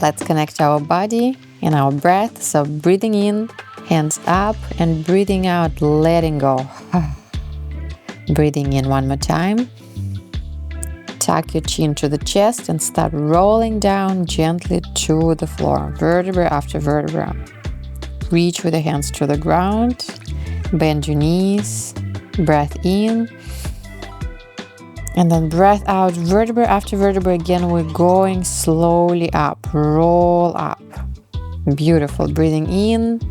Let's connect our body and our breath. So breathing in, hands up, and breathing out, letting go. Breathing in one more time. Tuck your chin to the chest and start rolling down gently to the floor, vertebra after vertebra. Reach with the hands to the ground. Bend your knees. Breath in. And then breath out, vertebra after vertebra. Again, we're going slowly up. Roll up. Beautiful. Breathing in.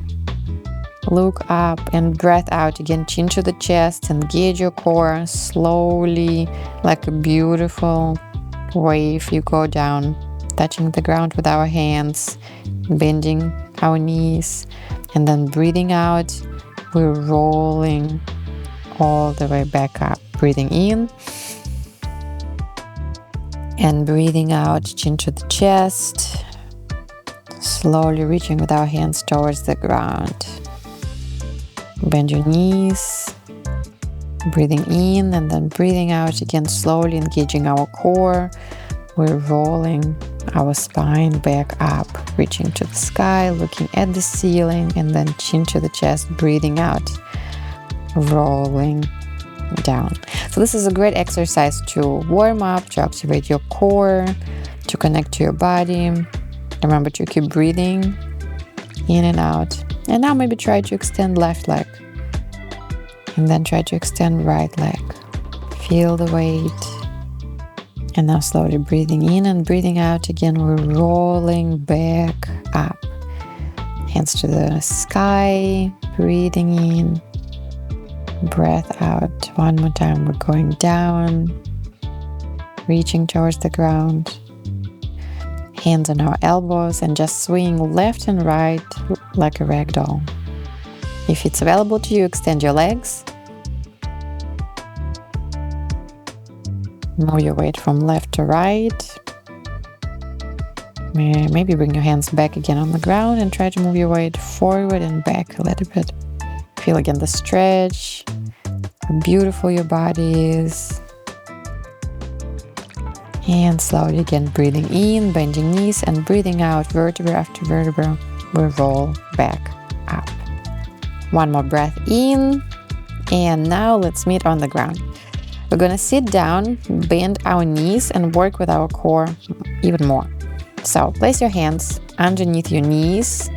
Look up and breath out. Again, chin to the chest. Engage your core slowly, like a beautiful wave. You go down, touching the ground with our hands, bending our knees. And then breathing out, we're rolling all the way back up. Breathing in. And breathing out, chin to the chest. Slowly reaching with our hands towards the ground. Bend your knees. Breathing in and then breathing out again, slowly engaging our core. We're rolling our spine back up, reaching to the sky, looking at the ceiling, and then chin to the chest, breathing out, rolling down. So this is a great exercise to warm up, to activate your core, to connect to your body. Remember to keep breathing in and out. And now maybe try to extend left leg. And then try to extend right leg. Feel the weight. And now slowly breathing in and breathing out again. We're rolling back up. Hands to the sky. Breathing in. Breath out. One more time. We're going down. Reaching towards the ground. Hands on our elbows and just swing left and right like a rag doll. If it's available to you, extend your legs. Move your weight from left to right. Maybe bring your hands back again on the ground and try to move your weight forward and back a little bit. Feel again the stretch, how beautiful your body is. And slowly again breathing in, bending knees, and breathing out, vertebra after vertebra. We roll back up. One more breath in. And now let's meet on the ground. We're going to sit down, bend our knees, and work with our core even more. So place your hands underneath your knees.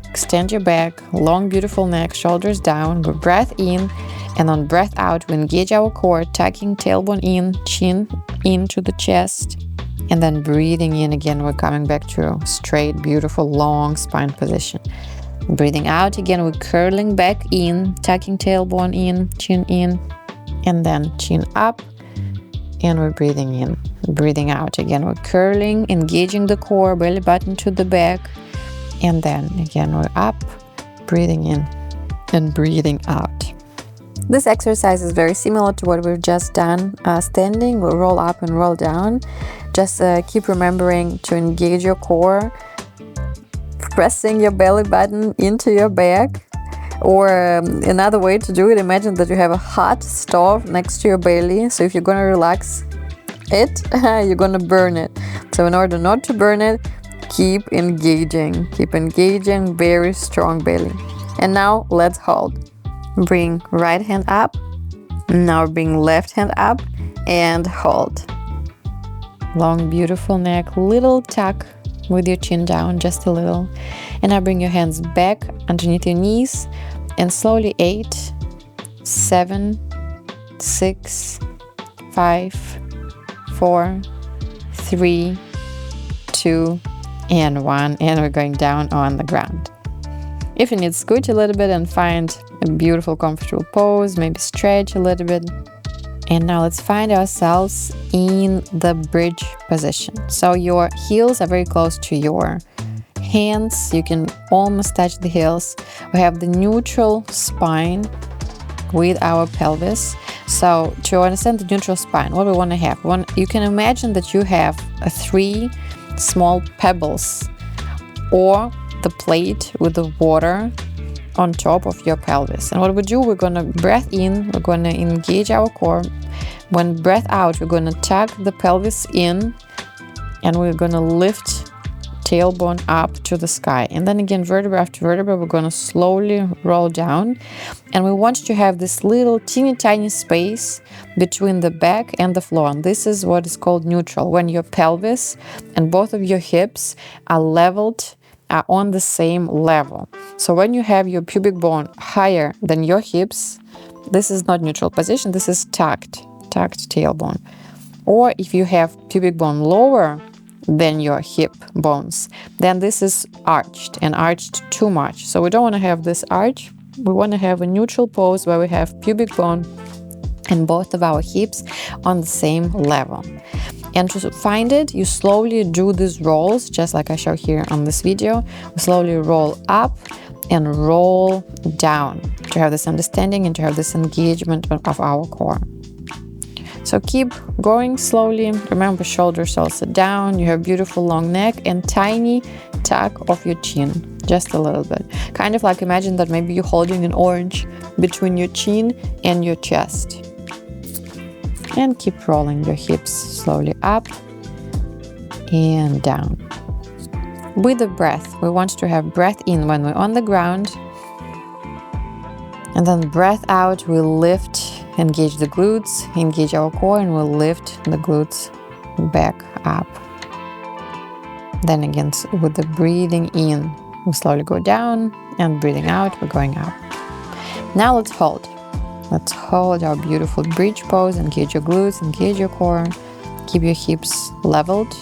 Extend your back, long beautiful neck, shoulders down. We breath in. And on breath out, we engage our core, tucking tailbone in, chin into the chest. And then breathing in again, we're coming back to straight, beautiful, long spine position. Breathing out again, we're curling back in, tucking tailbone in, chin in, and then chin up. And we're breathing in. Breathing out again, we're curling, engaging the core, belly button to the back. And then again, we're up, breathing in and breathing out. This exercise is very similar to what we've just done. Standing, we'll roll up and roll down. Just keep remembering to engage your core, pressing your belly button into your back. Or another way to do it, imagine that you have a hot stove next to your belly. So if you're going to relax it, you're going to burn it. So in order not to burn it, keep engaging. Keep engaging, very strong belly. And now let's hold. Bring right hand up. Now bring left hand up and hold. Long, beautiful neck, little tuck with your chin down, just a little. And now bring your hands back underneath your knees and slowly 8, 7, 6, 5, 4, 3, 2, and 1. And we're going down on the ground. If you need, scooch a little bit and find a beautiful, comfortable pose, maybe stretch a little bit. And now let's find ourselves in the bridge position. So your heels are very close to your hands. You can almost touch the heels. We have the neutral spine with our pelvis. So to understand the neutral spine, what we want to have, you can imagine that you have 3 small pebbles or the plate with the water on top of your pelvis. And what we do, we're going to breath in, we're going to engage our core. When breath out, we're going to tuck the pelvis in and we're going to lift tailbone up to the sky. And then again, vertebra after vertebra, we're going to slowly roll down. And we want to have this little teeny tiny space between the back and the floor. And this is what is called neutral, when your pelvis and both of your hips are leveled, are on the same level. So when you have your pubic bone higher than your hips, this is not neutral position, this is tucked tailbone. Or if you have pubic bone lower than your hip bones, then this is arched and arched too much. So we don't want to have this arch. We want to have a neutral pose where we have pubic bone and both of our hips on the same level. And to find it, you slowly do these rolls, just like I show here on this video. We slowly roll up and roll down to have this understanding and to have this engagement of our core. So keep going slowly. Remember, shoulders also down. You have beautiful long neck and tiny tuck of your chin, just a little bit. Kind of like imagine that maybe you're holding an orange between your chin and your chest. And keep rolling your hips slowly up and down. With the breath, we want to have breath in when we're on the ground. And then breath out, we lift, engage the glutes, engage our core, and we'll lift the glutes back up. Then again, with the breathing in, we slowly go down, and breathing out, we're going up. Now let's hold. Let's hold our beautiful bridge pose, engage your glutes, engage your core, keep your hips leveled,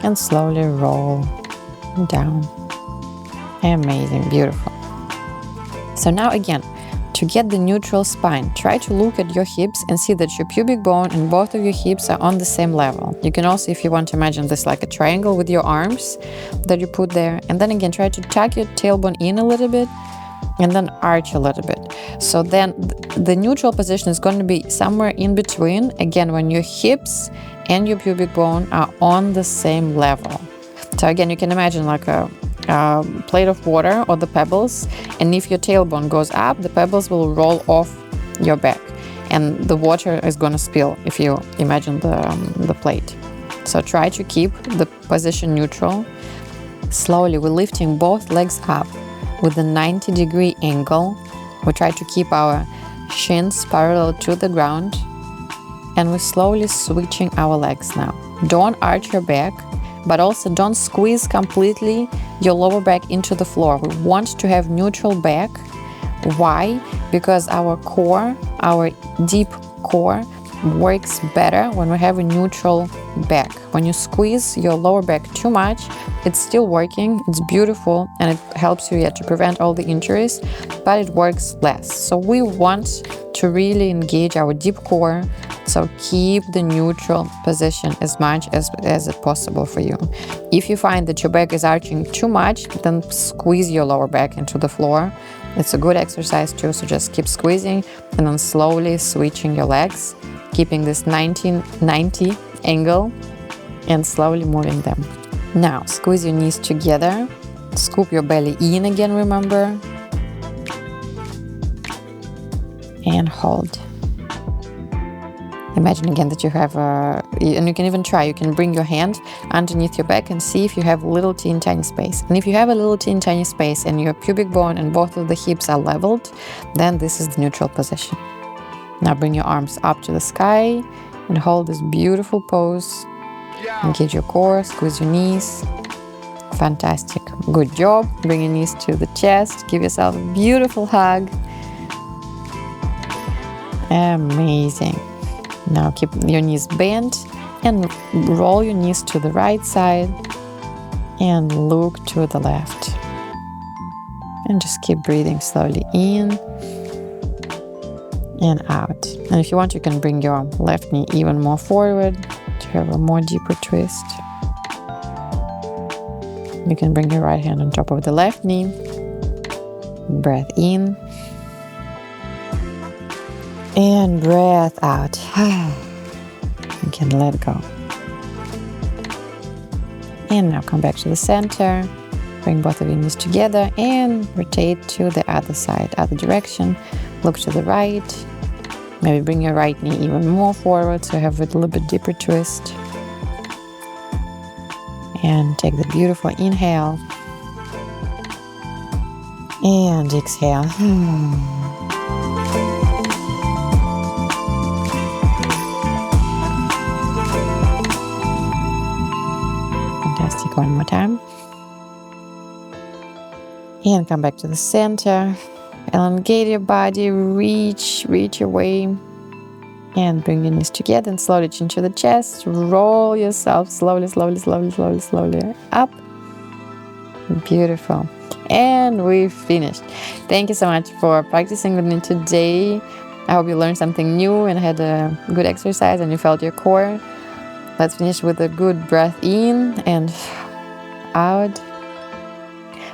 and slowly roll down. Amazing, beautiful. So now again, to get the neutral spine, try to look at your hips and see that your pubic bone and both of your hips are on the same level. You can also, if you want to imagine this like a triangle with your arms that you put there. And then again, try to tuck your tailbone in a little bit and then arch a little bit. So then the neutral position is going to be somewhere in between, again, when your hips and your pubic bone are on the same level. So again, you can imagine like a plate of water or the pebbles, and if your tailbone goes up, the pebbles will roll off your back and the water is going to spill if you imagine the plate. So try to keep the position neutral. Slowly we're lifting both legs up with a 90-degree angle. We try to keep our shins parallel to the ground, and we're slowly switching our legs now. Don't arch your back, but also don't squeeze completely your lower back into the floor. We want to have neutral back. Why? Because our core, our deep core, works better when we have a neutral back. When you squeeze your lower back too much, it's still working, it's beautiful, and it helps you to prevent all the injuries, but it works less. So we want to really engage our deep core, so keep the neutral position as much as it possible for you. If you find that your back is arching too much, then squeeze your lower back into the floor. It's a good exercise too, so just keep squeezing and then slowly switching your legs, keeping this 90 angle and slowly moving them. Now, squeeze your knees together, scoop your belly in again, remember, and hold. Imagine again that you have and you can even try, you can bring your hand underneath your back and see if you have a little teeny tiny space. And if you have a little teeny tiny space and your pubic bone and both of the hips are leveled, then this is the neutral position. Now bring your arms up to the sky and hold this beautiful pose. Engage your core, squeeze your knees. Fantastic. Good job. Bring your knees to the chest. Give yourself a beautiful hug. Amazing. Now keep your knees bent and roll your knees to the right side and look to the left. And just keep breathing slowly in and out. And if you want, you can bring your left knee even more forward to have a more deeper twist. You can bring your right hand on top of the left knee. Breath in. And breath out. You can let go. And now come back to the center. Bring both of your knees together and rotate to the other side, other direction. Look to the right. Maybe bring your right knee even more forward so you have a little bit deeper twist. And take the beautiful inhale. And exhale. Fantastic. One more time. And come back to the center. Elongate your body. Reach your way. And bring your knees together and slowly chin to the chest. Roll yourself slowly up. Beautiful. And we've finished. Thank you so much for practicing with me today. I hope you learned something new and had a good exercise and you felt your core. Let's finish with a good breath in and out.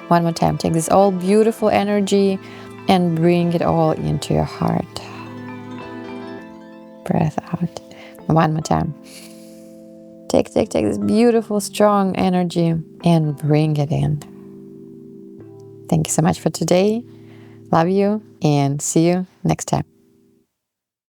One more time. Take this all beautiful energy and bring it all into your heart. Breath out. One more time. Take this beautiful, strong energy and bring it in. Thank you so much for today. Love you and see you next time.